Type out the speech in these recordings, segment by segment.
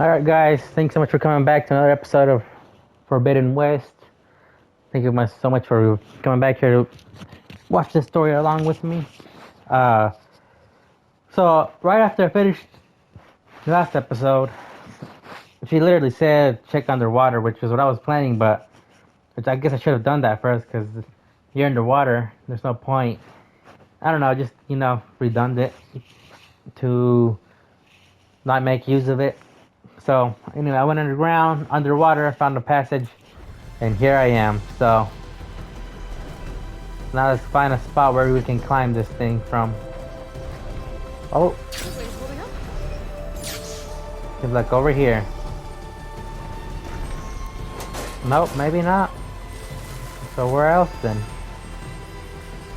Alright, guys, thanks so much for coming back to another episode of Forbidden West. Thank you so much for coming back here to watch this story along with me. Uh, so, right after I finished the last episode, she literally said check underwater, which is what I was planning, but which I guess I should have done that first because you're underwater. There's no point. I don't know, just, redundant to not make use of it. So, anyway, I went underwater, found a passage, and here I am. So, now let's find a spot where we can climb this thing from. Oh, it's like over here. Nope, maybe not. So where else then?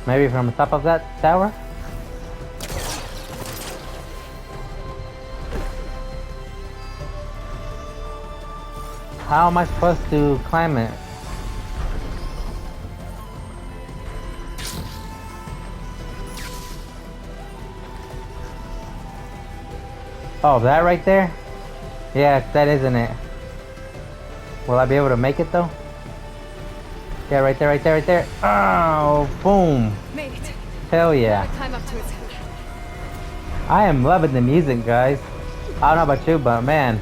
Maybe from the top of that tower? How am I supposed to climb it? Oh, that right there? Yeah, that isn't it. Will I be able to make it though? Yeah, right there, right there, right there. Oh, boom. Made it. Hell yeah. Climb up to its head. I am loving the music, guys. I don't know about you, but man,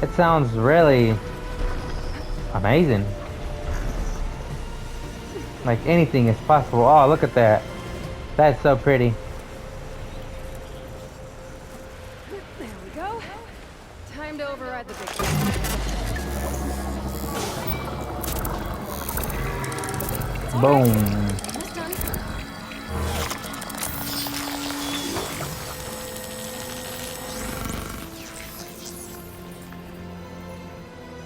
it sounds really amazing. Like anything is possible. Oh, look at that. That's so pretty. There we go. Time to override the big Boom. Almost done.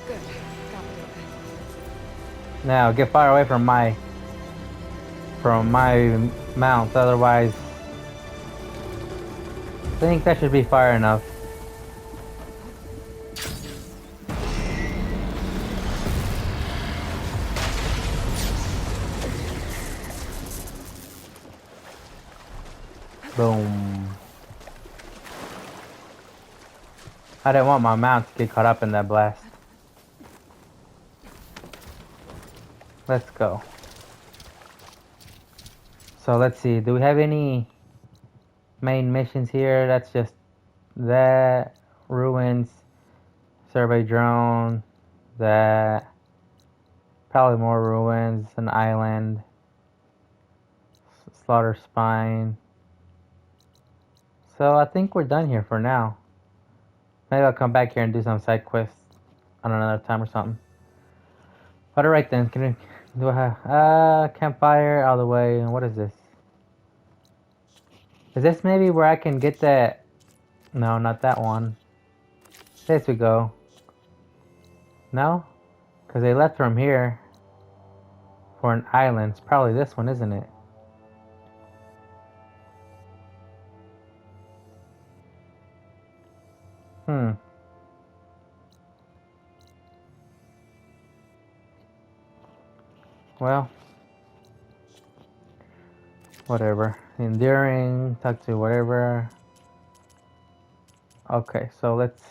Good. Got it. Now get far away from my mount, otherwise I think that should be far enough. Boom. I didn't want my mount to get caught up in that blast. Let's go. So let's see, do we have any main missions here? That's just that, ruins, survey drone, that, probably more ruins, an island, slaughter spine. So I think we're done here for now. Maybe I'll come back here and do some side quests on another time or something. But alright then, do I have campfire all the way? And what is this? Is this maybe where I can get that? No, not that one. This we go. No? Because they left from here for an island. It's probably this one, isn't it? Well, whatever. Enduring, talk to whatever. Okay, so let's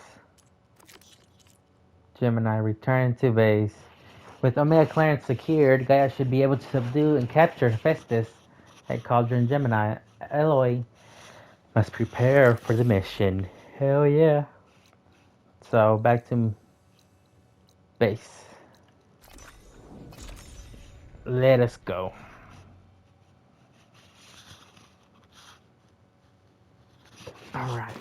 Gemini return to base. With Omega clearance secured, Gaia should be able to subdue and capture Hephaestus at Cauldron Gemini. Eloy must prepare for the mission. Hell yeah. So back to base. Let us go. Alright.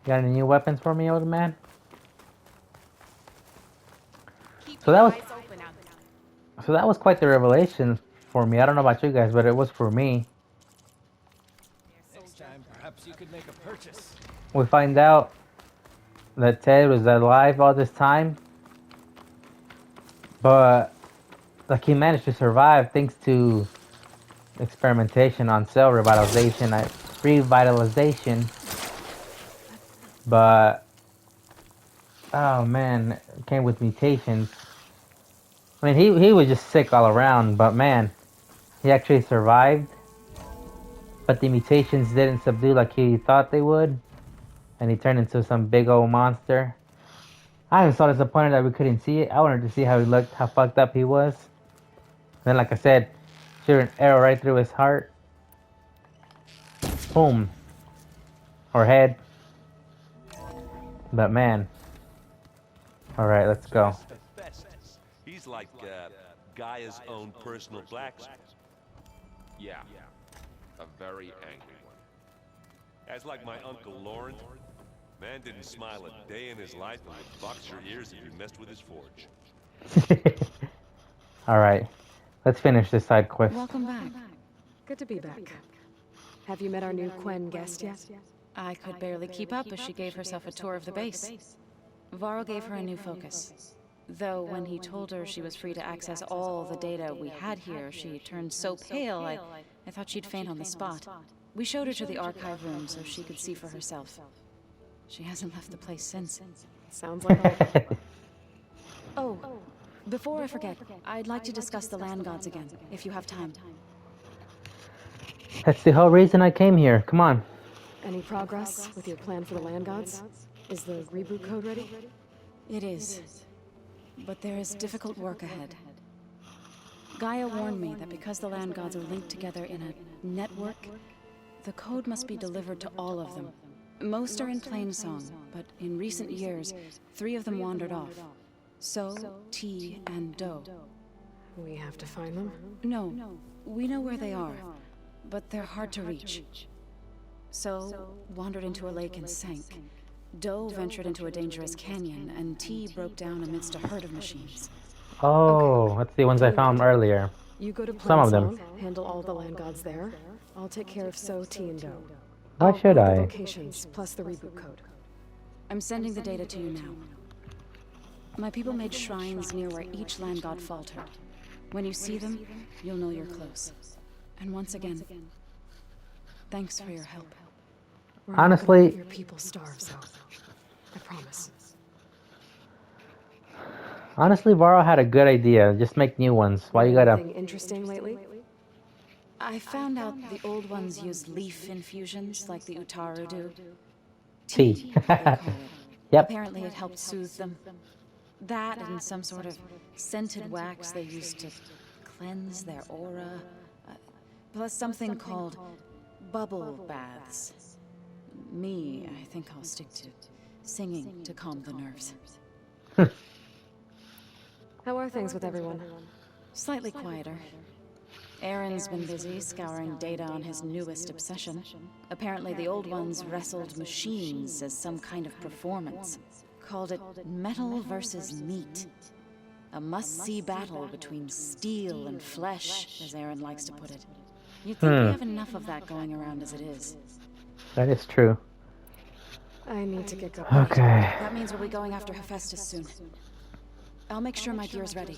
Got any new weapons for me, old man? So that was quite the revelation for me. I don't know about you guys, but it was for me. Next time, perhaps you could make a purchase. We find out that Ted was alive all this time, but like he managed to survive thanks to experimentation on cell revitalization. But oh man, it came with mutations. I mean, he was just sick all around, but man, he actually survived. but the mutations didn't subdue like he thought they would, and he turned into some big old monster. I was so disappointed that we couldn't see it. I wanted to see how he looked, how fucked up he was. Then, like I said, shoot an arrow right through his heart. Boom. Or head. But man. Alright, let's go. He's like Gaia's own personal blacksmith. Yeah, a very angry one. As like my Uncle Lauren, man didn't smile a day in his life and would box your ears if you messed with his forge. Alright, let's finish this side quest. Welcome back. Good to be back. Have you met our new Quen guest yet? I could barely keep up as she gave herself a tour of the base. Varl gave her a new focus. Though when he told her she was free to access all the data we had here, she turned so pale, I thought she'd faint on the spot. We showed her to the archive room so she could see for herself. She hasn't left the place since. Sounds like Oh, before I forget, I'd like to discuss the land gods again, if you have time. That's the whole reason I came here. Come on. Any progress with your plan for the land gods? Is the reboot code ready? It is. But there is difficult work ahead. Gaia warned me that because the land gods are linked together in a network, the code must be delivered to all of them. Most are in Plainsong, but in recent years, 3 of them wandered off. So, T, and Do. We have to find them? No, we know where they are, but they're hard to reach. So, wandered into a lake and sank. Do ventured into a dangerous canyon, and T broke down amidst a herd of machines. Oh, that's the ones I found earlier. You go to Some of them. Plainsong, handle all the land gods there. I'll take care of So, T, and Do. Why should The I? locations, plus the reboot code. I'm sending the data to you now. My people made shrines near where each land god faltered. When you see them, you'll know you're close. And once again, thanks for your help. We're not Honestly- gonna let your people starve, so I promise. Honestly, Varro had a good idea. Just make new ones. Why you gotta... Anything interesting lately? I found out the old ones use leaf infusions like the Utaru do. Tea. they call it. Yep. Apparently it helped soothe them. That and some sort of scented wax they used to cleanse their aura. Plus something called bubble baths. Me, I think I'll stick to singing to calm the nerves. How are things with everyone? Slightly quieter. Aaron's been busy scouring data on his newest obsession. Apparently the old ones wrestled machines as some kind of performance. Called it metal versus meat. A must-see battle between steel and flesh, as Aaron likes to put it. You'd think we have enough of that going around as it is. That is true. I need to get going. Okay. That means we'll be going after Hephaestus soon. I'll make sure my gear's ready.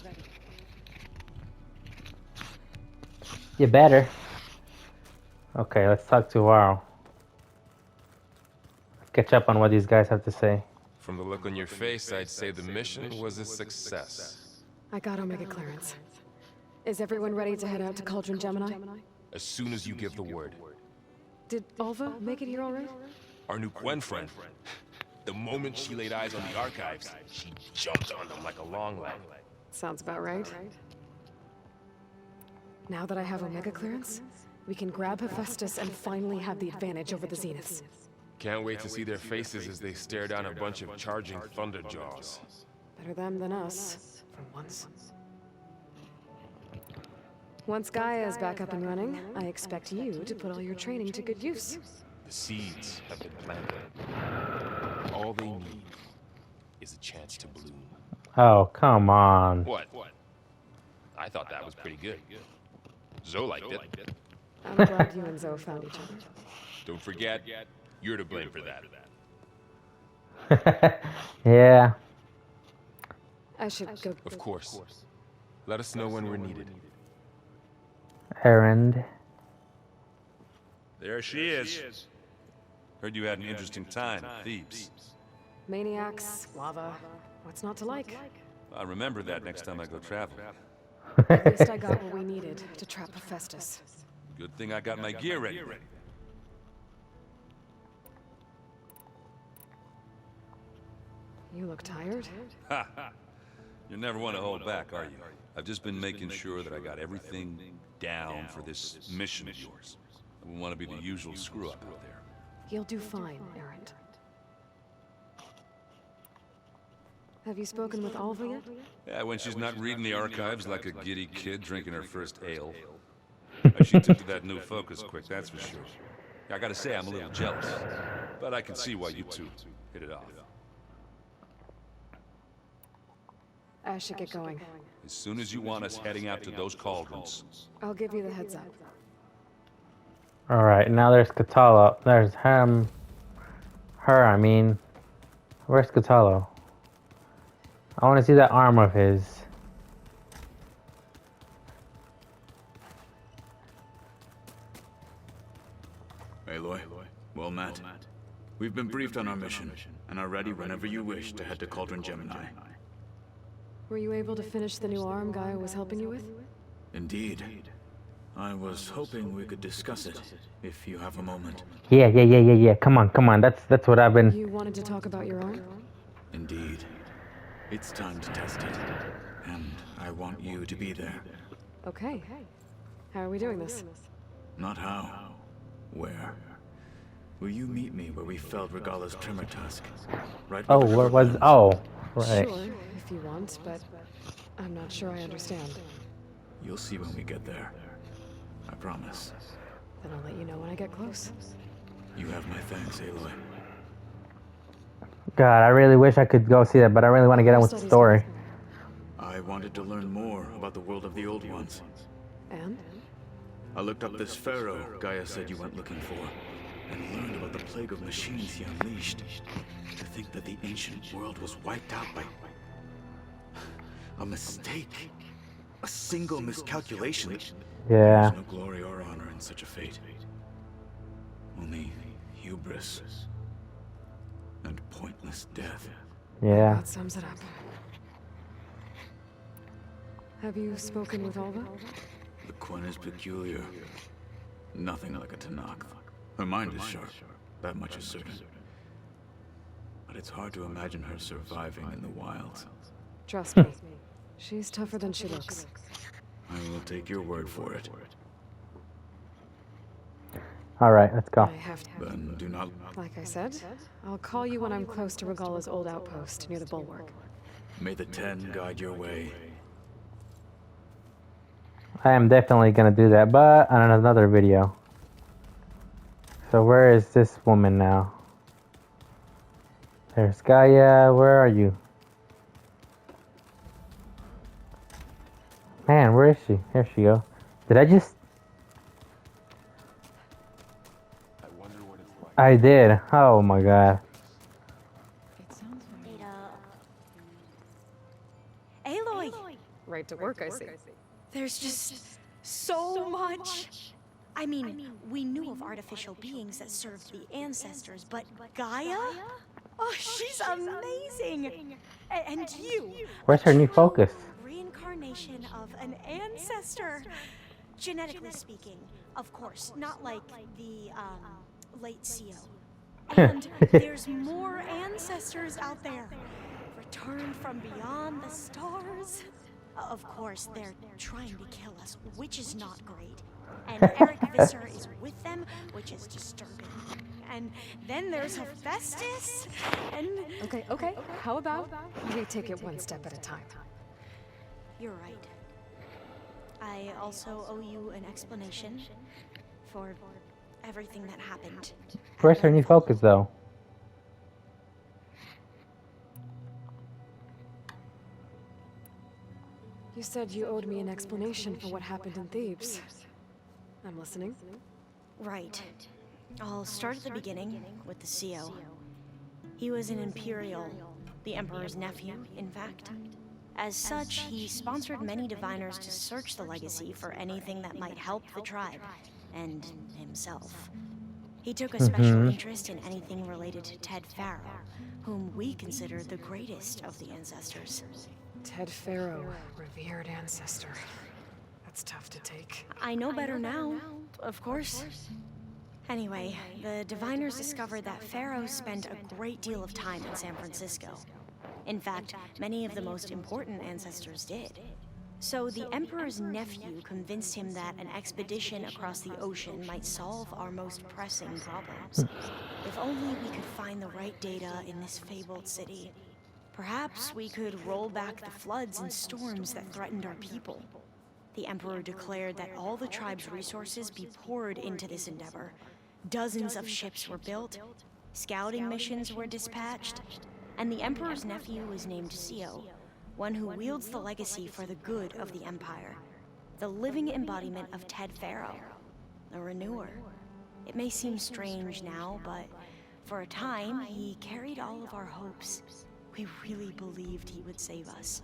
You better. Okay, let's talk to Varro. Let's catch up on what these guys have to say. From the look on your face, I'd say the mission was a success. I got Omega clearance. Is everyone ready to head out to Cauldron Gemini? As soon as you give the word. Did Alva make it here all right? Our new Quen friend. The moment she laid eyes on the archives, she jumped on them like a long leg. Sounds about right. Now that I have Omega clearance, we can grab Hephaestus and finally have the advantage over the Zeniths. Can't wait to see their faces as they stare down a bunch of charging Thunderjaws. Better them than us, for once. Once Gaia is back up and running, I expect you to put all your training to good use. The seeds have been planted. All they need is a chance to bloom. Oh, come on. What? I thought that was pretty good. Zoe liked it. I'm glad you and Zoe found each other. Don't forget, you're to blame for that. Yeah. I should go. Of course. Let us know when we're needed. Errand. There she is. Heard you had an interesting time at Thebes. Maniacs, lava. What's not to like? I'll remember that next time I go traveling. At least I got what we needed to trap Hephaestus. Good thing I got my gear ready. You look tired. Ha! You never want to hold back, are you? I've just been making sure that I got everything down for this mission of yours. I wouldn't want to be the usual screw-up out there. You'll do fine, Erend. Have you spoken with Alva yet? Yeah, when she's not reading the archives like a giddy kid drinking her first ale. She took to that new focus quick, that's for sure. I gotta say, I'm a little jealous. But I can see why you two hit it off. I should get going. As soon as you want us heading out to those cauldrons. I'll give you the heads up. Alright, now there's Katalo. There's him. Her, I mean. Where's Katalo? I want to see that arm of his. Aloy, well met. We've been briefed on our mission, and are ready whenever you wish to head to Cauldron Gemini. Were you able to finish the new arm Gaia was helping you with? Indeed. I was hoping we could discuss it, if you have a moment. Yeah. Come on. That's what I've been. You wanted to talk about your arm? Indeed. It's time to test it. And I want you to be there. Okay. How are we doing this? Not how. Where? Will you meet me where we felled Regala's Tremor Tusk? Right Oh, where the where was? river Oh, Sure, right. if you want, but I'm not sure I understand. You'll see when we get there. I promise. Then I'll let you know when I get close. You have my thanks, Aloy. God, I really wish I could go see that, but I really want to get on with the story. I wanted to learn more about the world of the Old Ones. And? I looked up this pharaoh Gaia said you went looking for, and learned about the plague of machines he unleashed. To think that the ancient world was wiped out by a mistake. A single miscalculation. Yeah. There's no glory or honor in such a fate. Only hubris and pointless death. Yeah. That sums it up. Have you spoken with Alva? The Quen is peculiar. Nothing like a Tanakh. Her mind is sharp, that much is certain. But it's hard to imagine her surviving in the wilds. Trust me. She's tougher than she looks. I will take your word for it. Alright, let's go. I have to. Then do not... Like I said, I'll call you when I'm close to Regala's old outpost near the bulwark. May the Ten guide your way. I am definitely gonna do that, but on another video. So where is this woman now? There's Gaia. Where are you? Man, where is she? Here she go. Did I just... I did. Oh my god. It sounds very... Aloy! Right to work, I see. There's just so much. I mean, we knew of artificial beings that served the ancestors, but Gaia? Oh, she's amazing! And you? Where's her new focus? Reincarnation of an ancestor. Genetically speaking, of course, not like the, late CO. And there's more ancestors out there. Returned from beyond the stars. Of course, they're trying to kill us, which is not great. And Eric Visser is with them, which is disturbing. And then there's Hephaestus, and... Okay. How about we take it one step at a time? You're right. I also owe you an explanation for everything that happened. Where's her new focus though? You said you owed me an explanation for what happened in Thebes. I'm listening. Right. I'll start at the beginning with the CO. He was an Imperial, the Emperor's nephew, in fact. As such, he sponsored many diviners to search the legacy for anything that might help the tribe, and himself. He took a special interest in anything related to Ted Faro, whom we consider the greatest of the ancestors. Ted Faro, revered ancestor. That's tough to take. I know better now, of course. Anyway, the diviners discovered that Pharaoh spent a great deal of time in San Francisco. In fact, many of the most important ancestors did. So the Emperor's nephew convinced him that an expedition across the ocean might solve our most pressing problems. If only we could find the right data in this fabled city. Perhaps we could roll back the floods and storms that threatened our people. The Emperor declared that all the tribe's resources be poured into this endeavor. Dozens of ships were built, scouting missions were dispatched, and the Emperor's nephew was named Sio, one who wields the legacy for the good of the Empire. The living embodiment of Ted Faro, a renewer. It may seem strange now, but for a time, he carried all of our hopes. We really believed he would save us.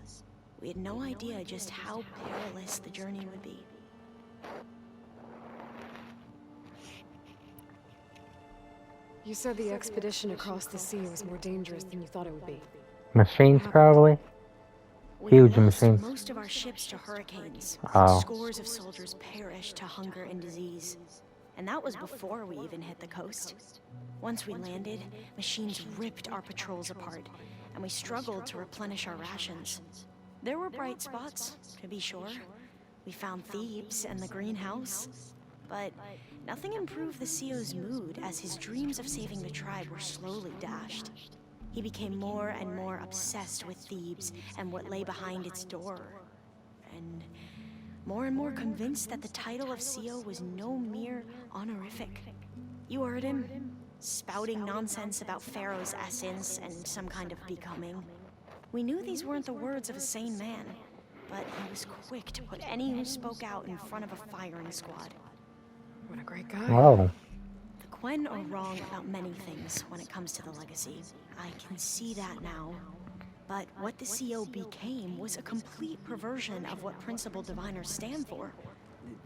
We had no idea just how perilous the journey would be. You said the expedition across the sea was more dangerous than you thought it would be. Machines, probably. We Huge lost machines. most of our ships to hurricanes. Oh. Scores of soldiers perished to hunger and disease. And that was before we even hit the coast. Once we landed, machines ripped our patrols apart, and we struggled to replenish our rations. There were bright spots, to be sure. We found Thebes and the greenhouse. But nothing improved the CEO's mood as his dreams of saving the tribe were slowly dashed. He became more and more obsessed with Thebes and what lay behind its door. And more convinced that the title of CEO was no mere honorific. You heard him, spouting nonsense about Pharaoh's essence and some kind of becoming. We knew these weren't the words of a sane man, but he was quick to put any who spoke out in front of a firing squad. What a great guy. Whoa. The Quen are wrong about many things when it comes to the legacy. I can see that now. But what the CO became was a complete perversion of what principled diviners stand for.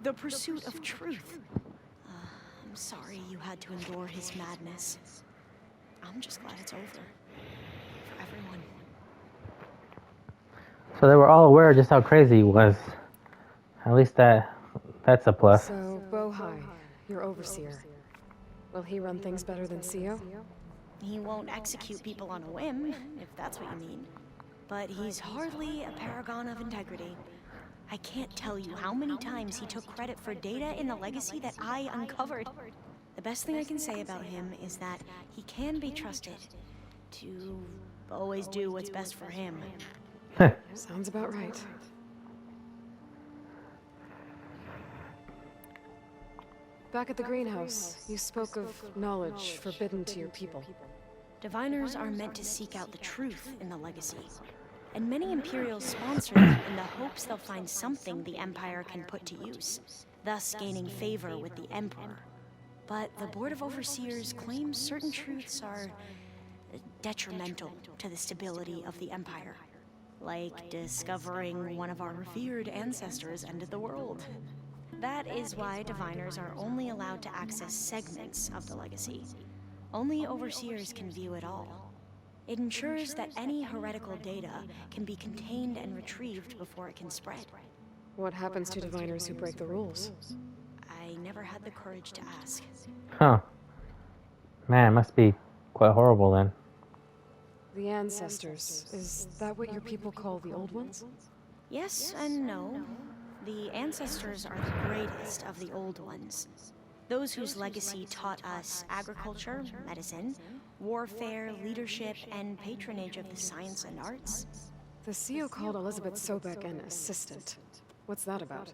The pursuit of truth. I'm sorry you had to endure his madness. I'm just glad it's over. For everyone. So they were all aware just how crazy he was. At least that's a plus. So, Bohai, your overseer. Will he run things better than CEO? He won't execute people on a whim, if that's what you mean. But he's hardly a paragon of integrity. I can't tell you how many times he took credit for data in the legacy that I uncovered. The best thing I can say about him is that he can be trusted to always do what's best for him. Sounds about right. Back at the greenhouse, you spoke of knowledge forbidden to your people. Diviners are meant to seek out the truth in the legacy. And many Imperials sponsor them in the hopes they'll find something the Empire can put to use, thus gaining favor with the Emperor. But the Board of Overseers claims certain truths are detrimental to the stability of the Empire. Like discovering one of our revered ancestors ended the world. That is why Diviners are only allowed to access segments of the legacy. Only Overseers can view it all. It ensures that any heretical data can be contained and retrieved before it can spread. What happens to Diviners who break the rules? I never had the courage to ask. Huh. Man, it must be quite horrible then. The ancestors, is that what your people call the old ones? Yes and no. The ancestors are the greatest of the old ones. Those whose legacy taught us agriculture, medicine, warfare, leadership, and patronage of the science and arts. The CEO called Elizabeth Sobek an assistant. What's that about?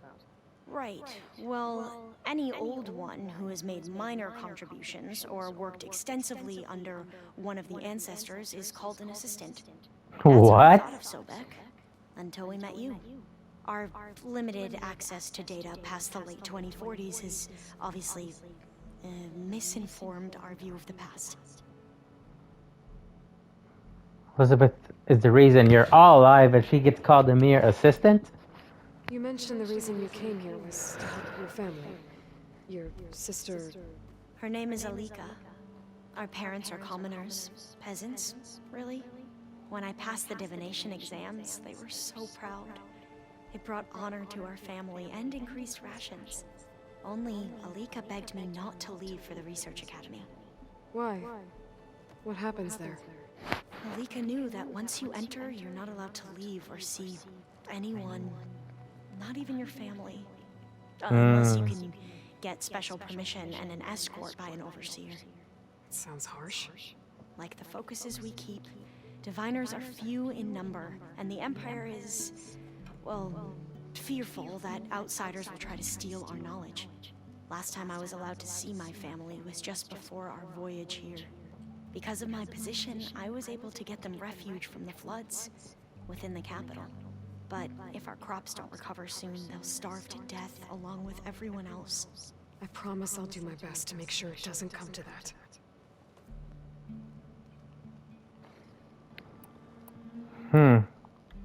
Right. Well, any old one who has made minor contributions or worked extensively under one of the ancestors is called an assistant. That's what we What? thought of Sobek, until we met you. Our limited access to data past the late 2040s has obviously misinformed our view of the past. Elizabeth is the reason you're all alive and she gets called a mere assistant? You mentioned the reason you came here was to help your family. Your sister... Her name is Alika. Our parents are commoners, peasants, really. When I passed the divination exams, they were so proud. It brought honor to our family and increased rations. Only Alika begged me not to leave for the research academy. Why? What happens there? Malika knew that once you enter, you're not allowed to leave or see anyone, not even your family. Unless you can get special permission and an escort by an overseer. Sounds harsh. Like the focuses we keep, diviners are few in number, and the Empire is, well, fearful that outsiders will try to steal our knowledge. Last time I was allowed to see my family was just before our voyage here. Because of my position, I was able to get them refuge from the floods within the capital. But if our crops don't recover soon, they'll starve to death along with everyone else. I promise I'll do my best to make sure it doesn't come to that.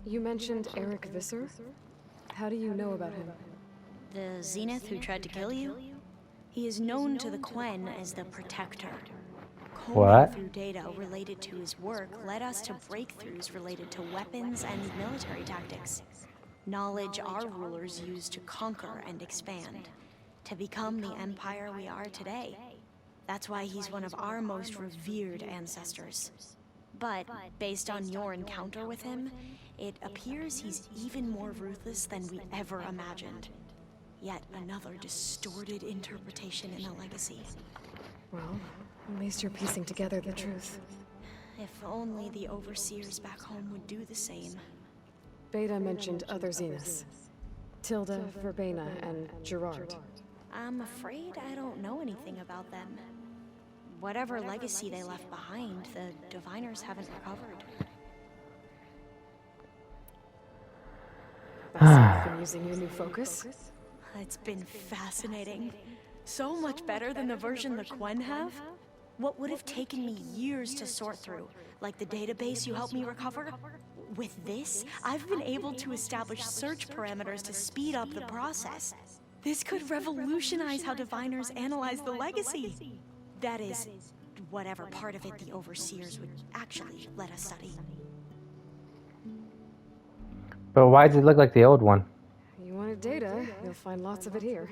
You mentioned Eric Visser? How do you know about him? The Zenith who tried to kill you? He is known to the Quen as the Protector. Combing through data related to his work led us to breakthroughs related to weapons and military tactics. Knowledge our rulers used to conquer and expand, to become the empire we are today. That's why he's one of our most revered ancestors. But, based on your encounter with him, it appears he's even more ruthless than we ever imagined. Yet another distorted interpretation in the legacy. Well, at least you're piecing together the truth. If only the overseers back home would do the same. Beta mentioned other Zeniths. Tilda, Verbena, and Gerard. I'm afraid I don't know anything about them. Whatever legacy they left behind, the Diviners haven't recovered. That's been using your new focus? It's been fascinating. So much better than the version the Quen have. What would have taken me years to sort through, like the database you helped me recover? With this, I've been able to establish search parameters to speed up the process. This could revolutionize how Diviners analyze the legacy. That is, whatever part of it the Overseers would actually let us study. But why does it look like the old one? You wanted data, you'll find lots of it here.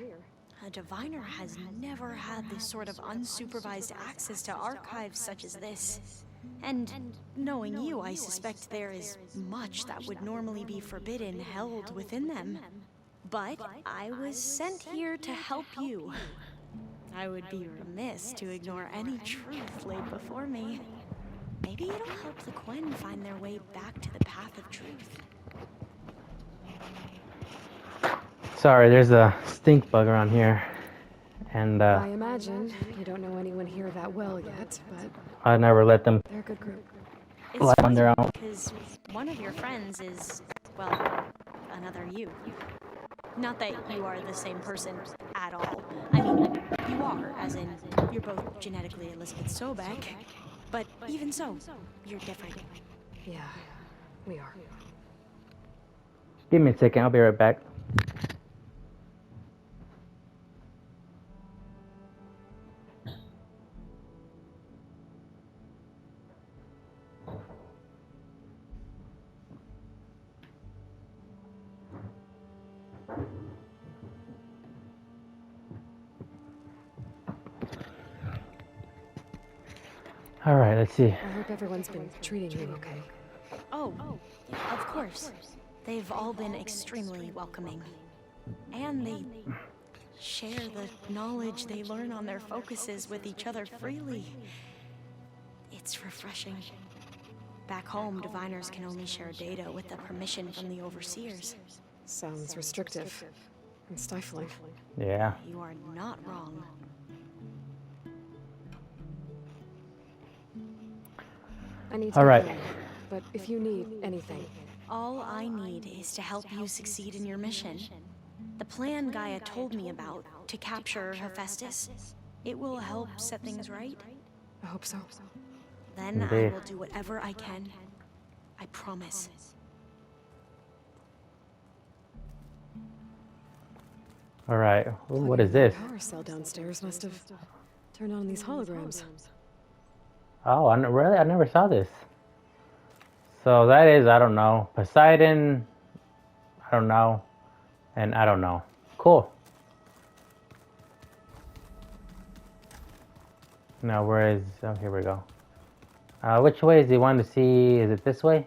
A Diviner has never had this sort of unsupervised access to archives such as this. And knowing you, I suspect there is much that would normally be forbidden held within them. But I was sent here to help you. I would be remiss to ignore any truth laid before me. Maybe it'll help the Quen find their way back to the path of truth. Sorry, there's a stink bug around here. And I imagine you don't know anyone here that well yet, but I never let them they're a good group. lie on their own. Because one of your friends is, well, another you. Not that you are the same person at all. I mean, you are, as in, you're both genetically Elizabeth Sobek. But even so, you're different. Yeah, we are. Give me a second, I'll be right back. All right, let's see. I hope everyone's been treating you okay. Oh, of course. They've all been extremely welcoming. And they share the knowledge they learn on their focuses with each other freely. It's refreshing. Back home, Diviners can only share data with the permission from the Overseers. Sounds restrictive and stifling. Yeah. You are not wrong. I need to All right. go, but if you need anything, All I need is to help you succeed in your mission. The plan Gaia told me about, to capture Hephaestus, it will help set things right. I hope so. Then I Indeed. will do whatever I can. I promise. All right. Ooh, what is this? The power cell downstairs must have turned on these holograms. Oh, really? I never saw this. So that is, I don't know, Poseidon, I don't know, and I don't know. Cool. Now where is, oh, here we go. Which way is he wanting to see? Is it this way?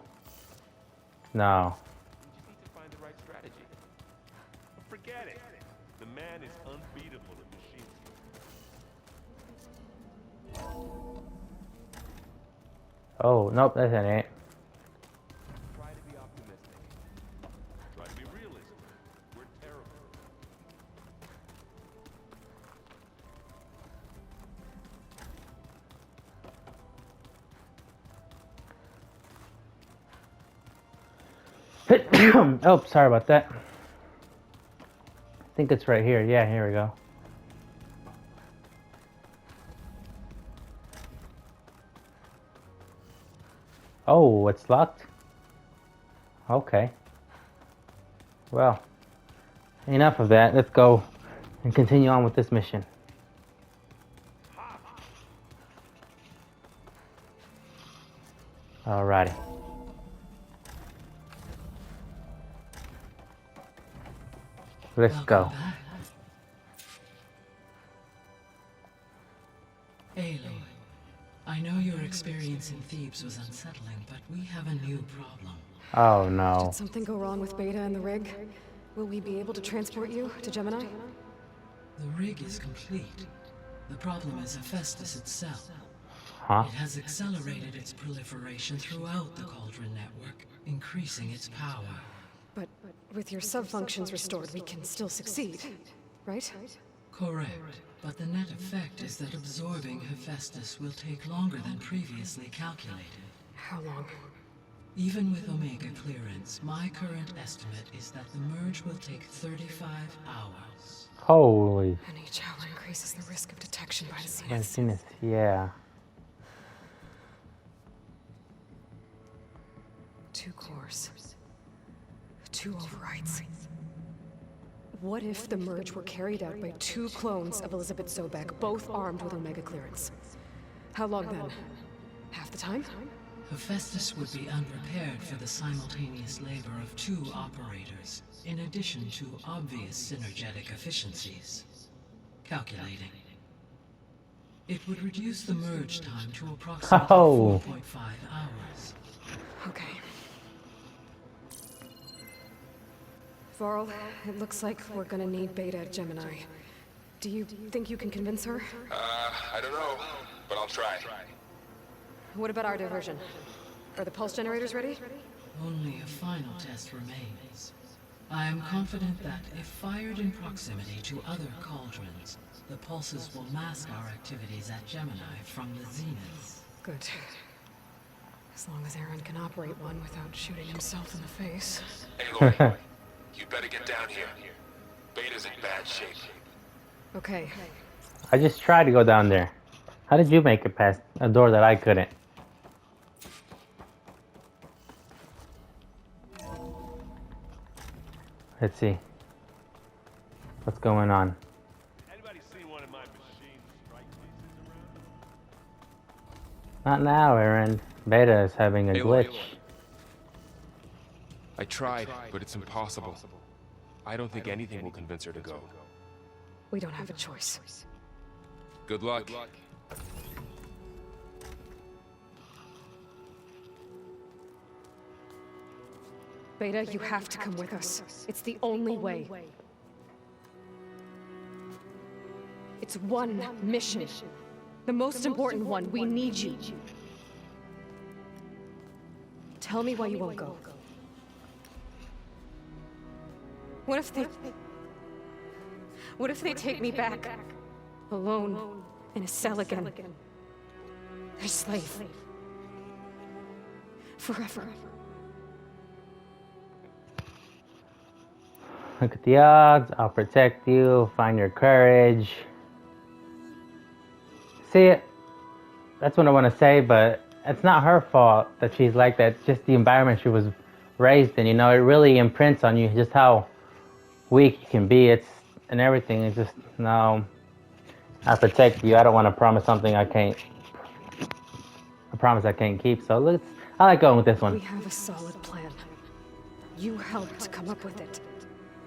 No. You just need to find the right strategy. Forget it. The man is unbeatable at machine skill. Oh, nope, that's not it. Try to be optimistic. Try to be realistic. We're terrible. Oh, sorry about that. I think it's right here. Yeah, here we go. Oh, it's locked? Okay. Well, enough of that. Let's go and continue on with this mission. Alrighty. Let's go. Aloy, I know your experience in Thebes was unsettling, but we have a new problem. Oh no. Did something go wrong with Beta and the rig? Will we be able to transport you to Gemini? The rig is complete. The problem is Hephaestus itself. Huh? It has accelerated its proliferation throughout the Cauldron network, increasing its power. But with your sub-functions restored, we can still succeed, right? Correct, but the net effect is that absorbing Hephaestus will take longer than previously calculated. How long? Even with Omega clearance, my current estimate is that the merge will take 35 hours. Holy. And each hour increases the risk of detection by the My Zeniths. goodness, yeah. 2 cores. 2 overrides. What if the merge were carried out by 2 clones of Elizabeth Sobek, both armed with Omega clearance? How long then? Half the time? Hephaestus would be unprepared for the simultaneous labor of 2 operators, in addition to obvious synergetic efficiencies. Calculating. It would reduce the merge time to approximately 4.5 hours. Okay. Varl, it looks like we're gonna need Beta at Gemini. Do you think you can convince her? I don't know, but I'll try. What about our diversion? Are the pulse generators ready? Only a final test remains. I am confident that if fired in proximity to other cauldrons, the pulses will mask our activities at Gemini from the Zeniths. Good. As long as Aaron can operate one without shooting himself in the face. Aloy, you better get down here. Beta's in bad shape. Okay. I just tried to go down there. How did you make it past a door that I couldn't? Let's see. What's going on? Anybody seen one of my machine strike pieces around? Not now, Aaron. Beta is having a glitch. I tried, but it's impossible. I don't think anything will convince her to go. We don't have a choice. Good luck. Beta, you have to come with us. It's the only way. It's one mission. The most important one. We need you. Tell me why you won't go. What if they take me back? Alone, in a cell again. Their slave. Forever. Look at the odds. I'll protect you. Find your courage. See, that's what I want to say, but it's not her fault that she's like that. It's just the environment she was raised in. You know, it really imprints on you just how weak you can be. It's and everything. It's just no. I protect you. I don't want to promise something I can't. A promise I can't keep. So I like going with this one. We have a solid plan. You helped come up with it.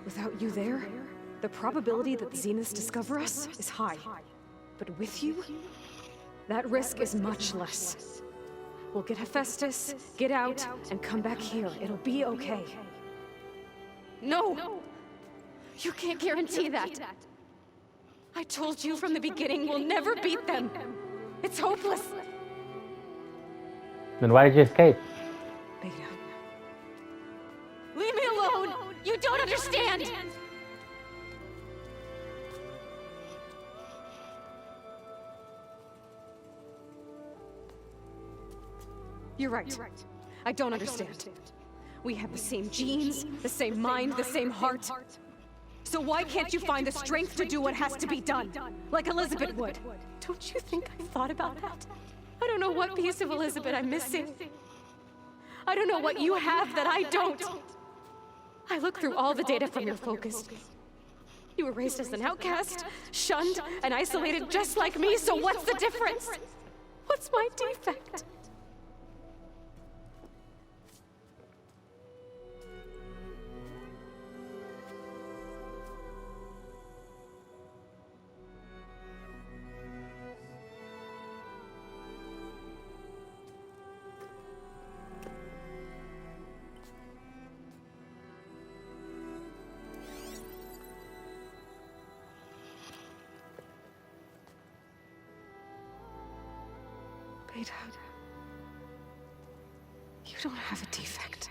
Without you there, the probability that the Zeniths discover us is high. But with you, that risk is much less. We'll get Hephaestus, get out, and come back here. It'll be okay. No! You can't guarantee that. I told you from the beginning, we'll never beat them. It's hopeless. Then why did you escape? Beta. Leave me alone! You don't understand! You're right. I don't understand. We have the same genes, the same mind, the same heart. So why can't you find the strength to do what has to be done? Like Elizabeth would. Don't you think I've thought about that? I don't know what piece of Elizabeth I'm missing. I don't know what you have that I don't. I look through all the data from your focus. You were raised as an outcast, shunned, and isolated just like me, so what's the difference? What's my defect? Beta, you don't have a defect.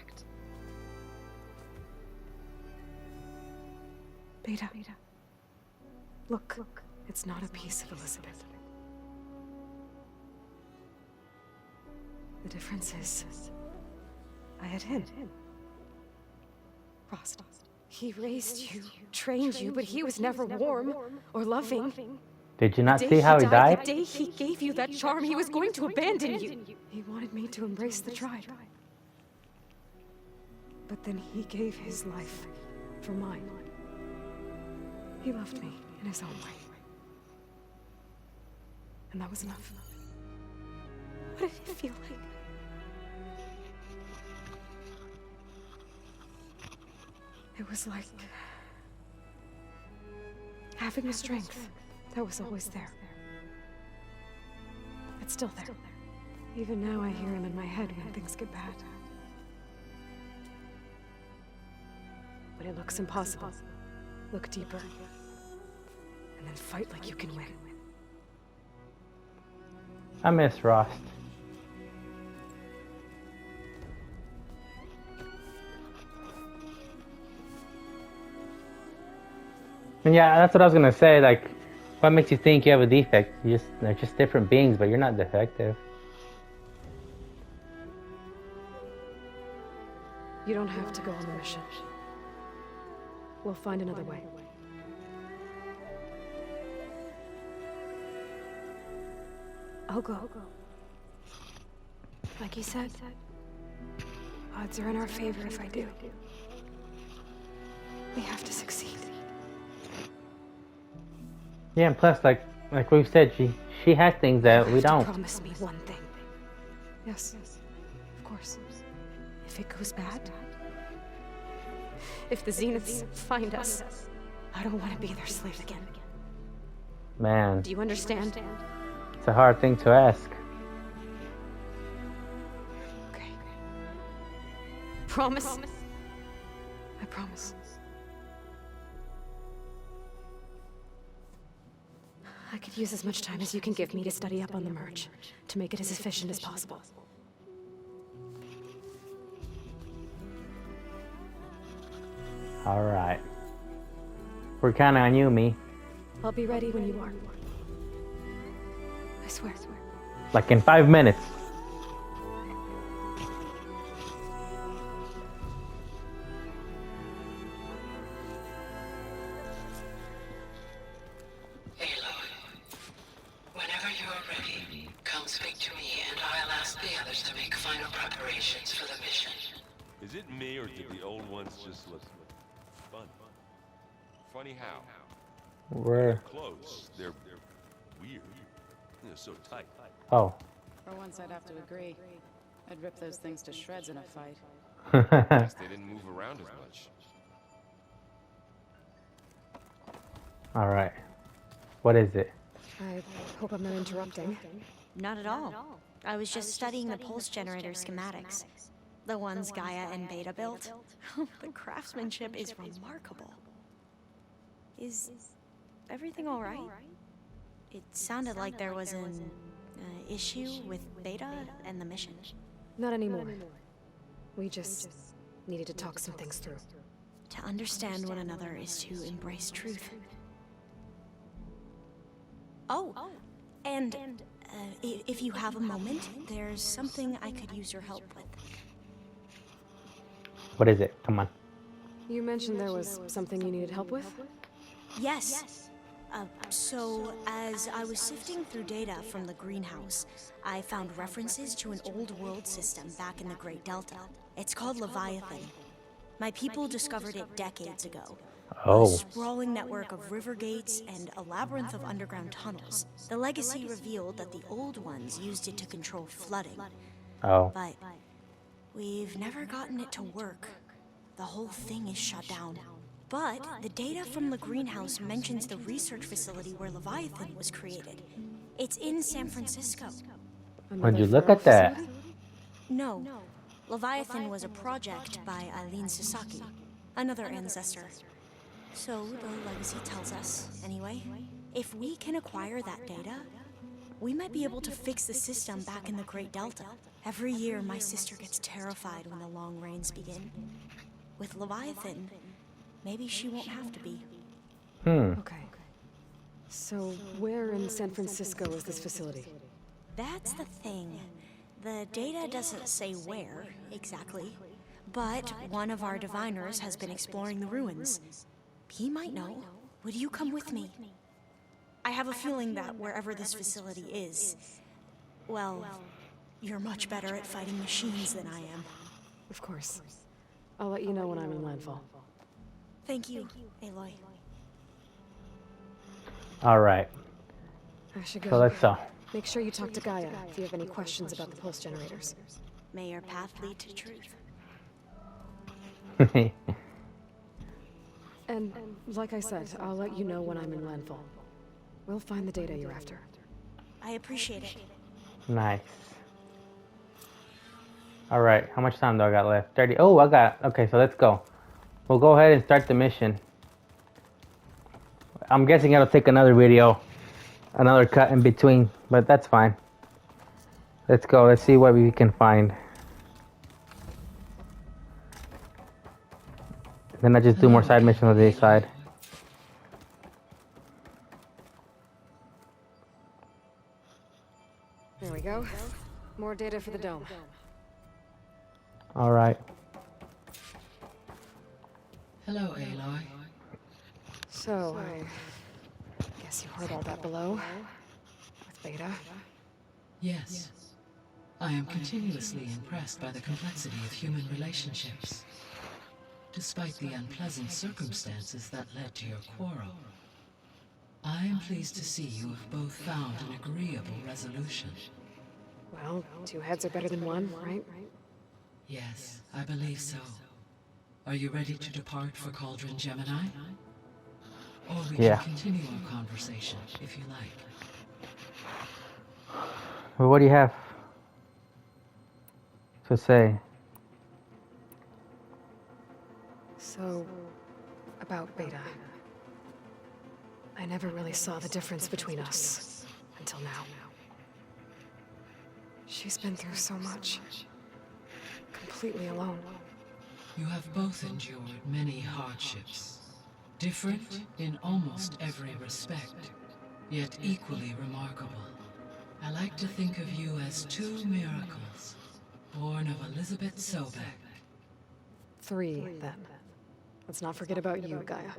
Beta, look, it's not a piece of Elizabeth. The difference is, I had him. Rost. He raised you, trained you, but he was never warm or loving. Did you not see how he died? The day he gave you that charm, he was going to abandon you. He wanted me to embrace the tribe. But then he gave his life for mine. He loved me in his own way. And that was enough. What did it feel like? It was like having a strength that was always there. It's still there. Even now I hear him in my head when things get bad. But it looks impossible. Look deeper. And then fight like you can win. I miss Rost. And yeah, that's what I was gonna say. Like, what makes you think you have a defect? They're just different beings, but you're not defective. You don't have to go on the mission. We'll find another way. I'll go. Like you said, odds are in our favor if I do. We have to succeed. Yeah, and plus, like we've said, she has things that we don't. Promise me one thing. Yes, of course. If it goes bad, if the Zeniths find us, I don't want to be their slave again. Man, Do you understand? it's a hard thing to ask. Okay. Promise? I promise. I could use as much time as you can give me to study up on the merge, to make it as efficient as possible. Alright. We're kinda on you, me. I'll be ready when you are. I swear. Like in 5 minutes. Whenever you're ready, come speak to me and I'll ask the others to make final preparations for the mission. Is it me, or did the old ones just look fun? Funny how? We're... Clothes, they're weird. They're so tight. Oh. For once, I'd have to agree. I'd rip those things to shreds in a fight. Guess they didn't move around as much. Alright. What is it? I hope I'm not interrupting. Not at all. I was just studying the pulse generator schematics. The ones Gaia and Beta built. The craftsmanship is remarkable. Is everything alright? It sounded like there was an issue with Beta and the mission. Not anymore. We just needed to talk some things through. To understand one another is to embrace truth. Oh, and if you have a moment, there's something I could use your help with. What is it? Come on. You mentioned there was something you needed help with? Yes. So, as I was sifting through data from the greenhouse, I found references to an old world system back in the Great Delta. It's called Leviathan. My people discovered it decades ago. Oh. A sprawling network of river gates and a labyrinth of underground tunnels. The legacy revealed that the old ones used it to control flooding. Oh. But we've never gotten it to work. The whole thing is shut down. But the data from the greenhouse mentions the research facility where Leviathan was created. It's in San Francisco. Would you look at that? No. Leviathan was a project by Eileen Sasaki, another ancestor. So the legacy tells us, anyway. If we can acquire that data, we might be able to fix the system back in the Great Delta. Every year, my sister gets terrified when the long rains begin. With Leviathan, maybe she won't have to be. Okay. So, where in San Francisco is this facility? That's the thing. The data doesn't say where, exactly. But one of our diviners has been exploring the ruins. He might know. Would you come with me? I have a feeling that wherever this facility is, well, you're much better at fighting machines than I am. Of course. I'll let you know when I'm in landfall. Thank you, Aloy. All right. I should go. So let's Make sure you talk to Gaia if you have any questions about the pulse generators. May your path lead to truth. And like I said, I'll let you know when I'm in landfall. We'll find the data you're after. I appreciate it. Nice. All right. How much time do I got left? 30. Oh, I got. Okay, so let's go. We'll go ahead and start the mission. I'm guessing it'll take another video, another cut in between, but that's fine. Let's go. Let's see what we can find. Then I just do more side missions on the side. There we go. More data for the dome. All right. Hello, Aloy. So, I guess you heard all that below? With Beta? Yes. I am continuously impressed by the complexity of human relationships. Despite the unpleasant circumstances that led to your quarrel, I am pleased to see you have both found an agreeable resolution. Well, two heads are better than one, right? Yes, I believe so. Are you ready to depart for Cauldron Gemini? Or we can continue our conversation, if you like. Well, what do you have to say? So, about Beta. I never really saw the difference between us until now. She's been through so much. Completely alone. You have both endured many hardships. Different in almost every respect, yet equally remarkable. I like to think of you as two miracles, born of Elizabeth Sobek. 3, then. Let's not forget about you, Gaia.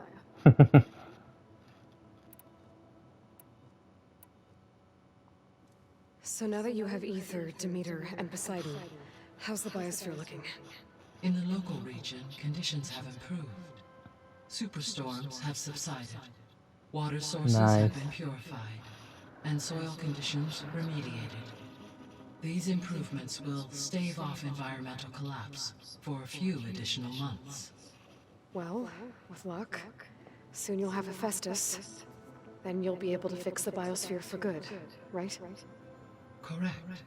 So now that you have Ether, Demeter, and Poseidon, how's the biosphere looking? In the local region, conditions have improved. Superstorms have subsided. Water sources have been purified, and soil conditions remediated. These improvements will stave off environmental collapse for a few additional months. Well, with luck, soon you'll have Hephaestus. Then you'll be able to fix the biosphere for good, right? Correct.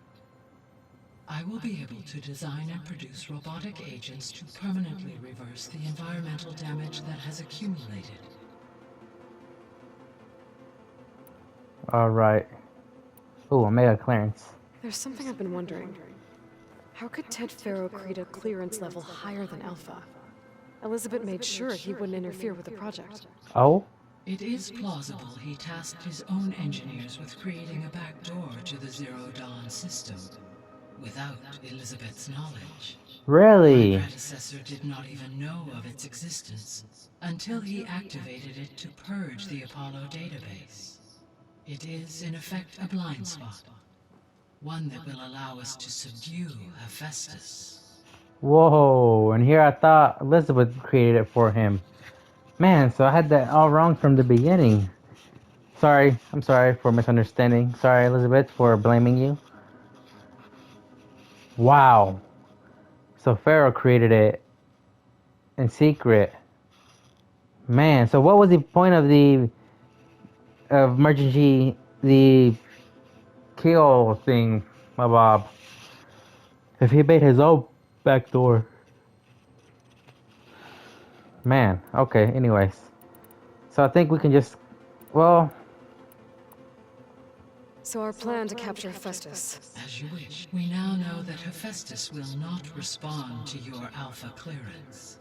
I will be able to design and produce robotic agents to permanently reverse the environmental damage that has accumulated. Alright. Ooh, Omega clearance. There's something I've been wondering. How could Ted Faro create a clearance level higher than Alpha? Elizabeth made sure he wouldn't interfere with the project. Oh? It is plausible he tasked his own engineers with creating a backdoor to the Zero Dawn system, without Elizabeth's knowledge. Really? My predecessor did not even know of its existence until he activated it to purge the Apollo database. It is, in effect, a blind spot. One that will allow us to subdue Hephaestus. Whoa, and here I thought Elizabeth created it for him. Man, so I had that all wrong from the beginning. Sorry, I'm sorry for misunderstanding. Sorry, Elizabeth, for blaming you. Wow. So Pharaoh created it in secret. Man, so what was the point of the emergency, the kill thing, my Bob? If he made his own backdoor. Man, okay, anyways. So I think we can just, well... So our plan to capture Hephaestus. As you wish. We now know that Hephaestus will not respond to your Alpha clearance.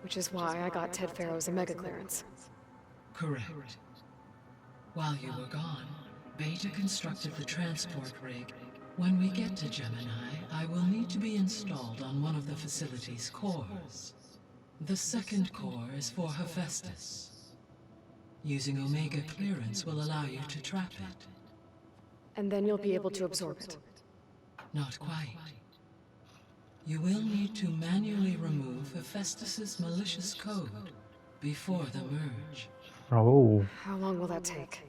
Which is why I got Ted Faro's Omega clearance. Correct. While you were gone, Beta constructed the transport rig. When we get to Gemini, I will need to be installed on one of the facility's cores. The second core is for Hephaestus. Using Omega clearance will allow you to trap it. And then you'll be able to absorb it. Not quite. You will need to manually remove Hephaestus's malicious code before the merge. Oh. How long will that take?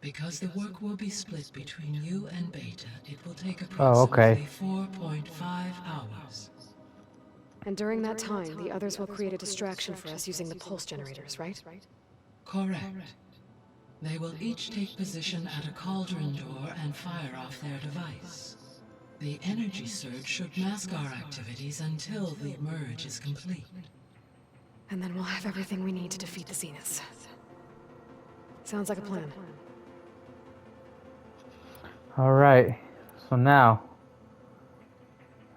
Because the work will be split between you and Beta, it will take approximately 4.5 hours. And during that time, the others will create a distraction for us using the pulse generators, right? Correct. They will each take position at a cauldron door and fire off their device. The energy surge should mask our activities until the merge is complete. And then we'll have everything we need to defeat the Zeniths. Sounds like a plan. Alright, so now,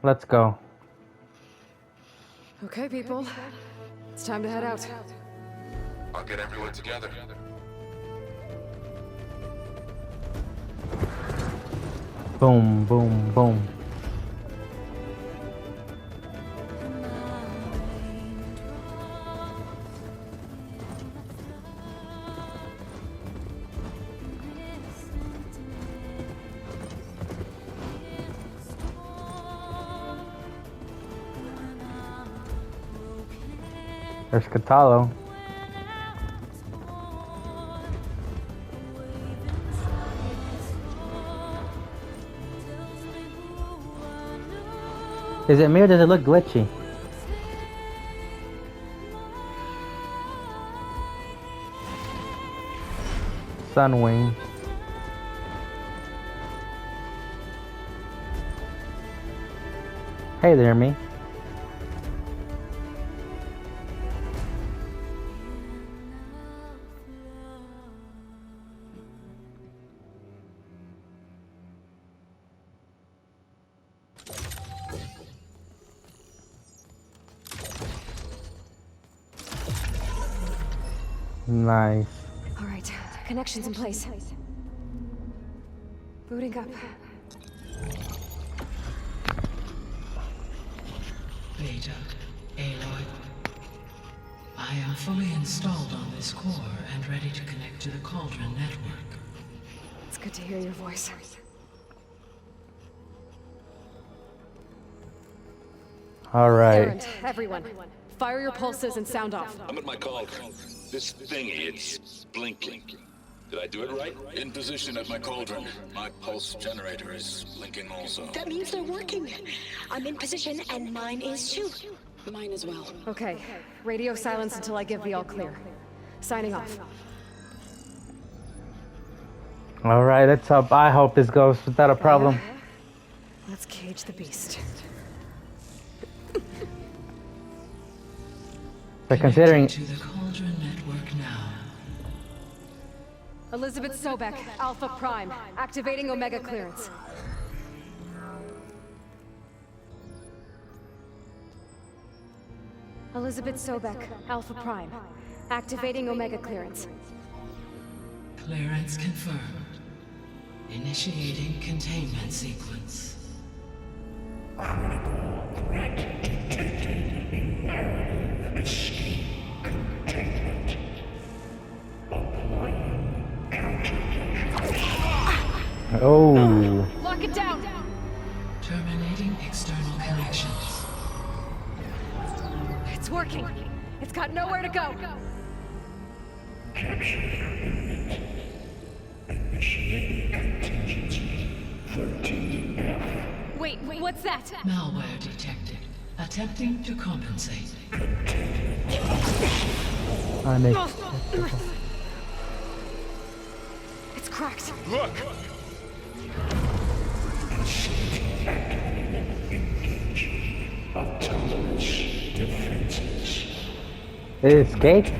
let's go. Okay, people. It's time to head out. I'll get everyone together. Boom, boom, boom. There's Katalo. Is it me or does it look glitchy? Sunwing. Hey there, me. Nice. All right, connections in place. Booting up. Beta, Aloy. I am fully installed on this core and ready to connect to the Cauldron network. It's good to hear your voice. Alright. Errant, everyone. Fire your pulses and sound off. I'm at my cauldron. This thingy, it's blinking. Did I do it right? In position at my cauldron. My pulse generator is blinking also. That means they're working. I'm in position and mine is too. Mine as well. Okay. Radio silence until I give the all clear. Signing off. Alright, let's hope. I hope this goes without a problem. Let's cage the beast. So considering To the Cauldron Network now. Elizabeth Sobek, Alpha Prime, activating Omega clearance. Elizabeth Sobek, Alpha Prime, activating Omega clearance. Clearance confirmed. Initiating containment sequence. oh, Lock it down! Terminating external connections. It's working. It's got nowhere to go. Wait, what's that? Malware detected. Attempting to compensate. It's cracked. Look! it escaped.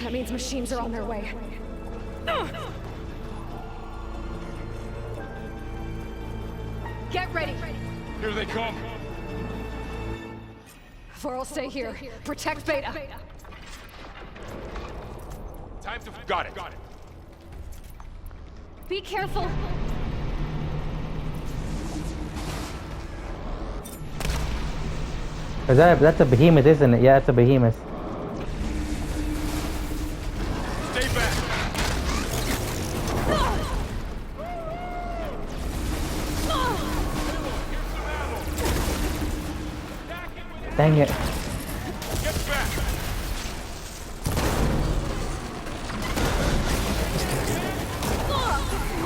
That means machines are on their way. Get ready. Here they come. Vorl, stay here. Protect Beta. Time to... Got it. Be careful. That's a behemoth, isn't it? Yeah, that's a behemoth. Stay back. Dang it. Get back.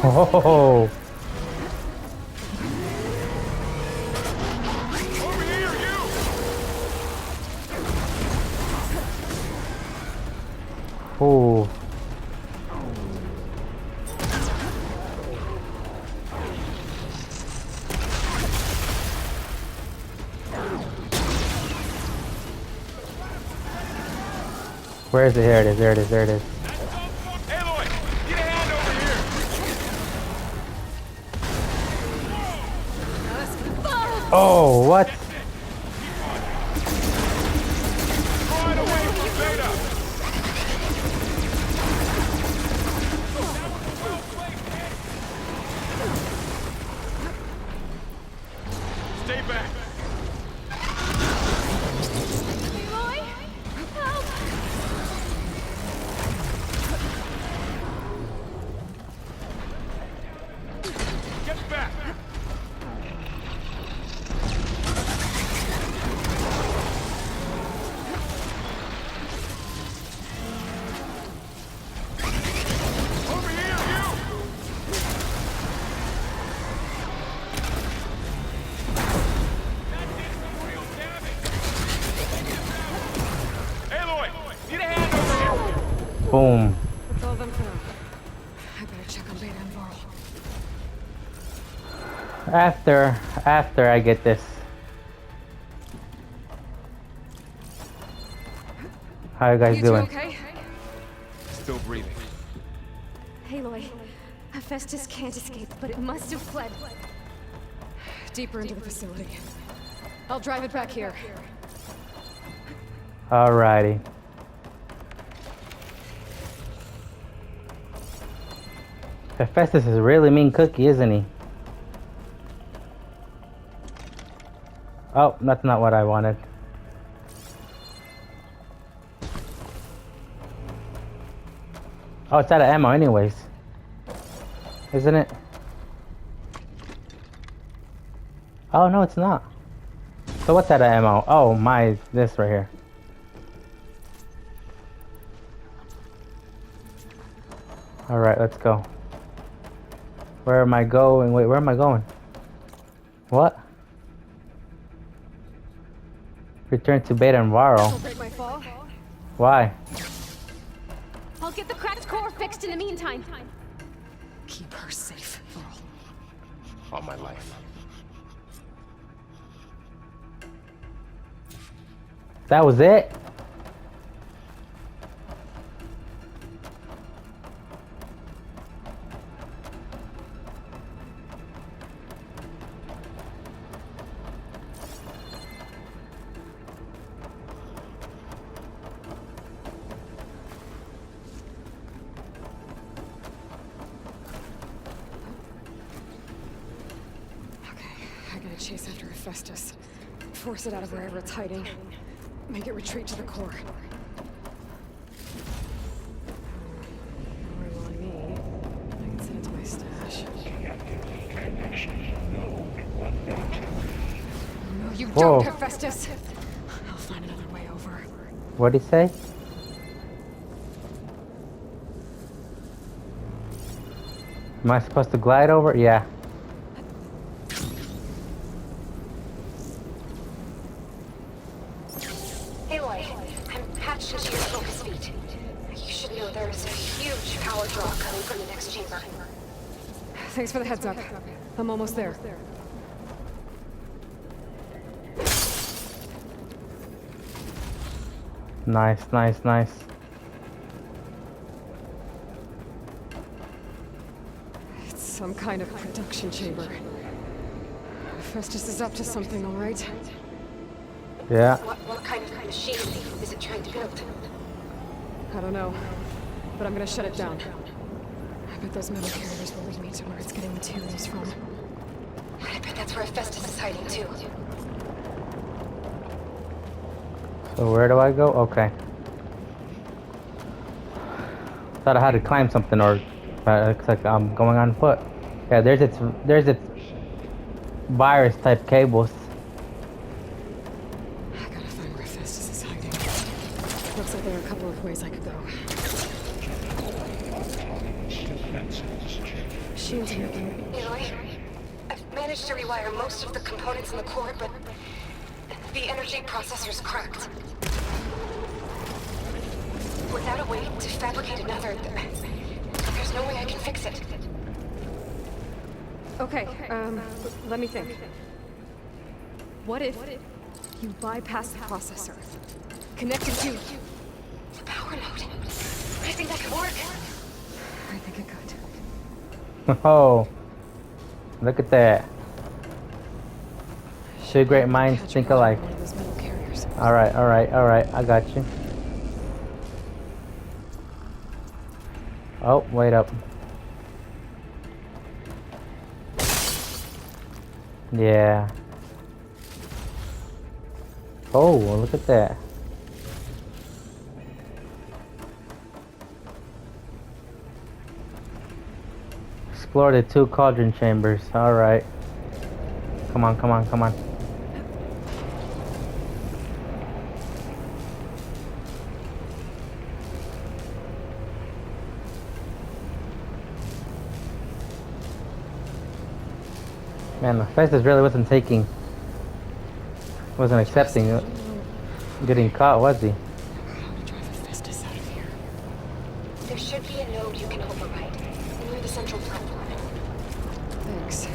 Oh. Over here, you! Oh. Where is it? Here it is. There it is. There it is. Aloy, get a hand over here. Oh, what? Right away from Beta. Stay back. Aloy, help! Get back. Over here, you! That did some real damage. Aloy, need a hand over here. Boom. That's all of them for now. I better check on Beta and Vorl. After I get this. How you guys You two doing? okay? Still breathing. Aloy, Hephaestus can't escape, but it must have fled. Deeper into the facility. I'll drive it back here. Alrighty. Hephaestus is a really mean cookie, isn't he? Oh, that's not what I wanted. Oh, it's out of ammo anyways. Isn't it? Oh, no, it's not. So what's out of ammo? Oh, my, this right here. Alright, let's go. Where am I going? Wait, where am I going? What? Return to Beta and Varro. Don't break my fall. Why? I'll get the cracked core fixed in the meantime. Keep her safe, Vorl. on my life. That was it? I gotta chase after Hephaestus. Force it out of wherever it's hiding. Make it retreat to the core. More on me. I can send it to my stash. No, you Whoa. don't, Hephaestus! I'll find another way over. What'd he say? Am I supposed to glide over? Yeah. Aloy, I'm patched into your focus feed. You should know there's a huge power draw coming from the next chamber. Thanks for the heads up. I'm almost there. Nice, nice, nice. It's some kind of production chamber. Hephaestus is up to something, all right? Yeah. What kind of machine is it trying to build? I don't know, but I'm gonna shut it down. I bet those metal carriers will lead me to where it's getting materials from. I bet that's where Hephaestus is hiding too. So where do I go? Okay. Thought I had to climb something, or looks like I'm going on foot. Yeah, there's its virus type cables. I gotta find where Hephaestus is hiding. Looks like there are a couple of ways I could go. Machines are making... Aloy, I've managed to rewire most of the components in the core, but the energy processor's cracked. Without a way to fabricate another, there's no way I can fix it. Okay, let me think. What if you bypass the processor? Connect it to... The power node. I think that could work. I think it could. Oh, look at that. Should great minds think alike. One of those metal carriers. Alright, alright, alright, I got you. Oh, wait up. Yeah. Oh, look at that. Explore the 2 cauldron chambers. Alright. Come on, come on, come on. Man, Hephaestus really wasn't accepting it. Getting caught, was he? How to drive Hephaestus out of here. There should be a node you can override near the central platform. Thanks.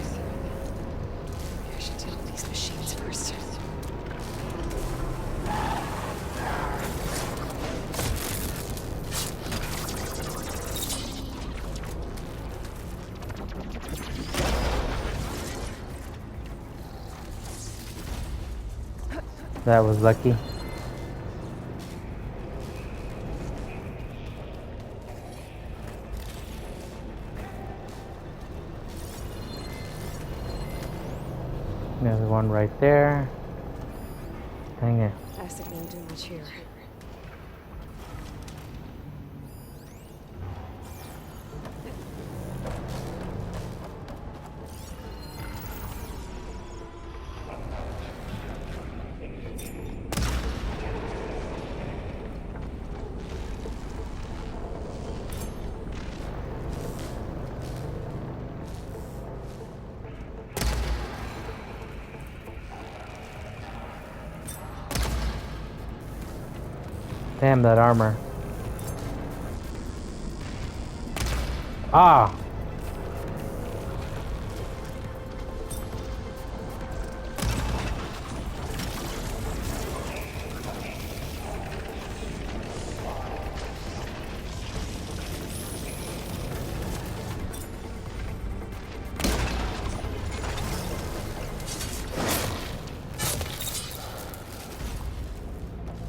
Maybe I should deal with these machines first. That was lucky. There's one right there. Dang it. Acid won't do much here. Damn that armor. Ah!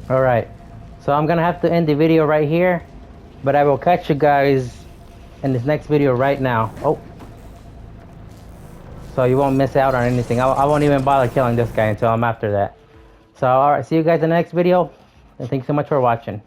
Alright, so I'm gonna have to end the video right here, but I will catch you guys in this next video right now. Oh. So you won't miss out on anything. I won't even bother killing this guy until I'm after that. So alright, see you guys in the next video, and thanks so much for watching.